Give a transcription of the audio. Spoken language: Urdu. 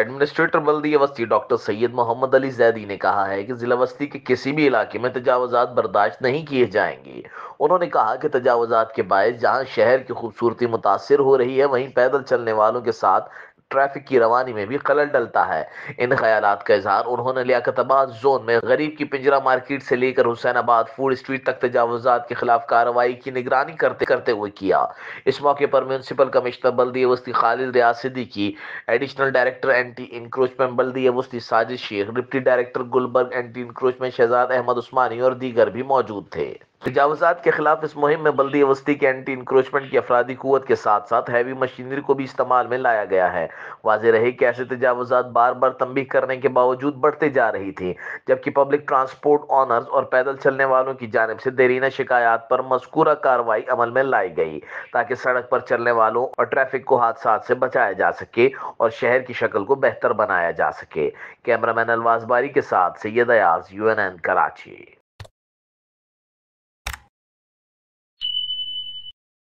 ایڈمنسٹریٹر بلدیہ وسطی ڈاکٹر سید محمد علی زیدی نے کہا ہے کہ ضلع وسطی کے کسی بھی علاقے میں تجاوزات برداشت نہیں کیے جائیں گے۔ انہوں نے کہا کہ تجاوزات کے باعث جہاں شہر کی خوبصورتی متاثر ہو رہی ہے، وہیں پیدل چلنے والوں کے ساتھ ٹریفک کی روانی میں بھی خلل ڈلتا ہے۔ ان خیالات کا اظہار انہوں نے لیاقت آباد زون میں غریب کی پنجرہ مارکیٹ سے لے کر حسین آباد فوڈ اسٹریٹ تک تجاوزات کے خلاف کارروائی کی نگرانی کرتے ہوئے کیا۔ اس موقع پر میونسپل کمشنر بلدیہ وسطی Khalid Riaz Siddiqui, additional director anti encroachment بلدیہ وسطی Sajid Sheikh, deputy director Gulberg anti encroachment Shahzad Ahmed Usmani اور دیگر بھی موجود تھے۔ تجاوزات کے خلاف اس مہم میں بلدیہ وسطی کے اینٹی انکروچمنٹ کی افرادی قوت کے ساتھ ساتھ ہیوی مشینری کو بھی استعمال میں لایا گیا ہے۔ واضح رہے کہ ایسے تجاوزات بار بار تنبیہ کرنے کے باوجود بڑھتے جا رہی تھی، جبکہ پبلک ٹرانسپورٹ آنرز اور پیدل چلنے والوں کی جانب سے دیرینہ شکایات پر مذکورہ کارروائی عمل میں لائی گئی، تاکہ سڑک پر چلنے والوں اور ٹریفک کو حادثات سے بچایا جا سکے اور شہر کی شکل کو بہتر بنایا جا سکے۔ کیمرہ مین الواز باری کے ساتھ سید ایاز، UNN کراچی۔